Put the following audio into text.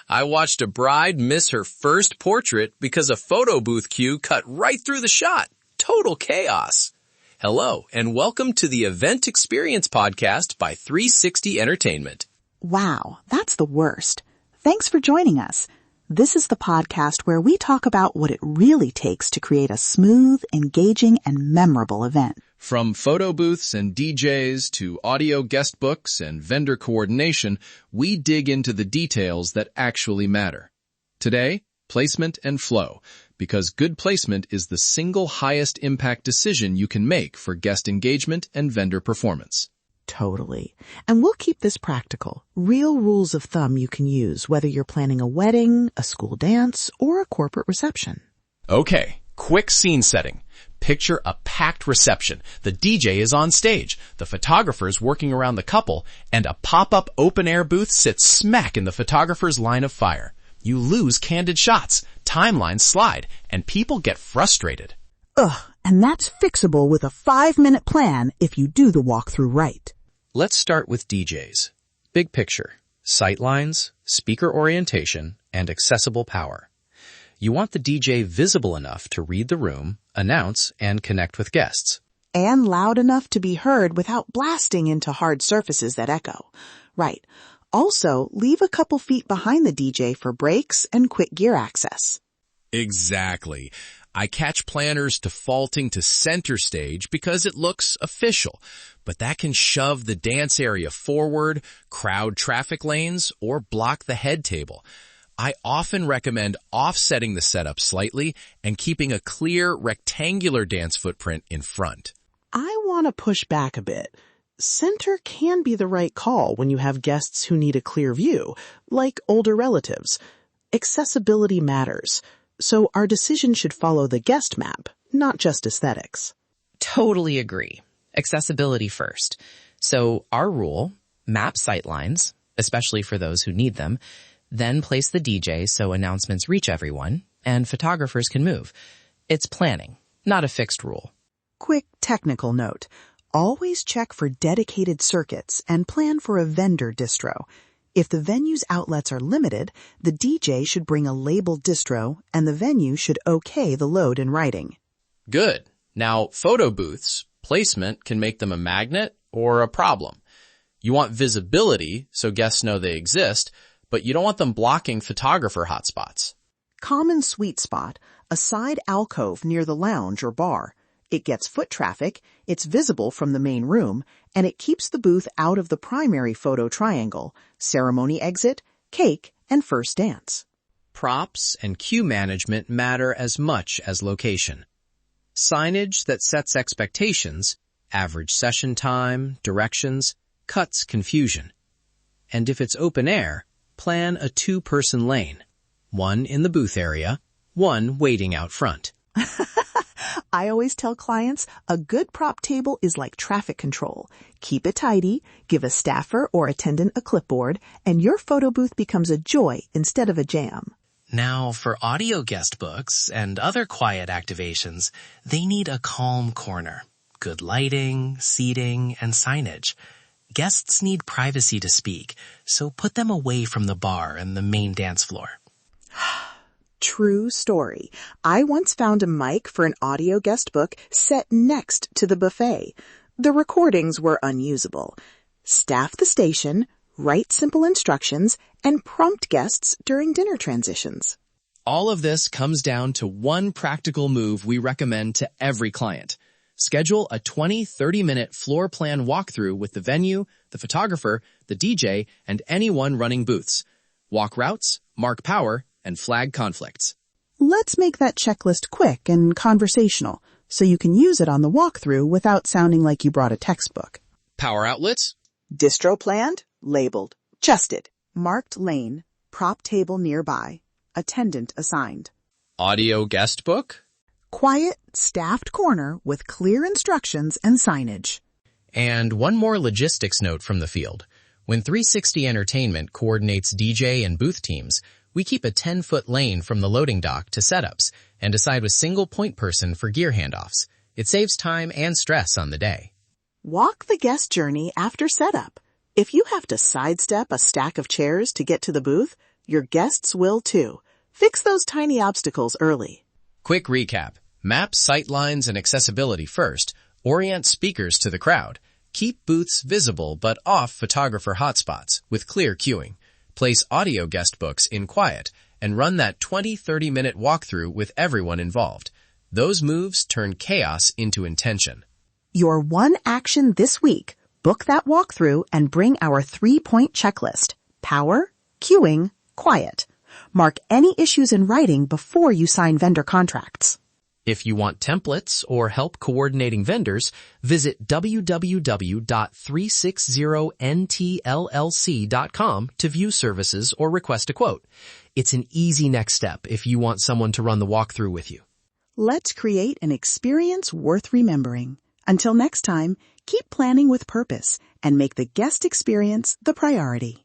I watched a bride miss her first portrait because a photo booth queue cut right through the shot. Total chaos. Hello, and welcome to the Event Experience Podcast by 360 Entertainment. Wow, that's the worst. Thanks for joining us. This is the podcast where we talk about what it really takes to create a smooth, engaging, and memorable event. From photo booths and DJs to audio guest books and vendor coordination, we dig into the details that actually matter. Today, placement and flow, because good placement is the single highest impact decision you can make for guest engagement and vendor performance. Totally. And we'll keep this practical. Real rules of thumb you can use whether you're planning a wedding, a school dance, or a corporate reception. Okay, quick scene setting. Picture a packed reception. The DJ is on stage, the photographer's working around the couple, and a pop-up open-air booth sits smack in the photographer's line of fire. You lose candid shots, timelines slide, and people get frustrated. And that's fixable with a 5-minute plan if you do the walkthrough right. Let's start with DJs. Big picture, sightlines, speaker orientation, and accessible power. You want the DJ visible enough to read the room, announce, and connect with guests. And loud enough to be heard without blasting into hard surfaces that echo. Right. Also, leave a couple feet behind the DJ for breaks and quick gear access. Exactly. I catch planners defaulting to center stage because it looks official, but that can shove the dance area forward, crowd traffic lanes, or block the head table. I often recommend offsetting the setup slightly and keeping a clear rectangular dance footprint in front. I want to push back a bit. Center can be the right call when you have guests who need a clear view, like older relatives. Accessibility matters, so our decision should follow the guest map, not just aesthetics. Totally agree. Accessibility first. So our rule, map sightlines, especially for those who need them, then place the DJ so announcements reach everyone and photographers can move. It's planning, not a fixed rule. Quick technical note. Always check for dedicated circuits and plan for a vendor distro. If the venue's outlets are limited, the DJ should bring a labeled distro and the venue should okay the load in writing. Good. Now, photo booths, placement can make them a magnet or a problem. You want visibility so guests know they exist, but you don't want them blocking photographer hotspots. Common sweet spot, a side alcove near the lounge or bar. It gets foot traffic, it's visible from the main room, and it keeps the booth out of the primary photo triangle, ceremony exit, cake, and first dance. Props and queue management matter as much as location. Signage that sets expectations, average session time, directions, cuts confusion. And if it's open air, plan a 2-person lane, one in the booth area, one waiting out front. I always tell clients a good prop table is like traffic control. Keep it tidy, give a staffer or attendant a clipboard, and your photo booth becomes a joy instead of a jam. Now, for audio guest books and other quiet activations, they need a calm corner, good lighting, seating, and signage. Guests need privacy to speak, so put them away from the bar and the main dance floor. True story. I once found a mic for an audio guest book set next to the buffet. The recordings were unusable. Staff the station, write simple instructions, and prompt guests during dinner transitions. All of this comes down to one practical move we recommend to every client. Schedule a 20-30-minute floor plan walkthrough with the venue, the photographer, the DJ, and anyone running booths. Walk routes, mark power, and flag conflicts. Let's make that checklist quick and conversational, so you can use it on the walkthrough without sounding like you brought a textbook. Power outlets? Distro planned, labeled, justed, marked lane, prop table nearby, attendant assigned. Audio guest book? Quiet, staffed corner with clear instructions and signage. And one more logistics note from the field. When 360 Entertainment coordinates DJ and booth teams, we keep a 10-foot lane from the loading dock to setups and decide with single point person for gear handoffs. It saves time and stress on the day. Walk the guest journey after setup. If you have to sidestep a stack of chairs to get to the booth, Your guests will too. Fix those tiny obstacles early. Quick recap. Map sightlines and accessibility first. Orient speakers to the crowd. Keep booths visible but off photographer hotspots with clear queuing. Place audio guest books in quiet and run that 20-30 minute walkthrough with everyone involved. Those moves turn chaos into intention. Your one action this week: book that walkthrough and bring our 3-point checklist. Power, queuing, quiet. Mark any issues in writing before you sign vendor contracts. If you want templates or help coordinating vendors, visit www.360ntllc.com to view services or request a quote. It's an easy next step if you want someone to run the walkthrough with you. Let's create an experience worth remembering. Until next time, keep planning with purpose and make the guest experience the priority.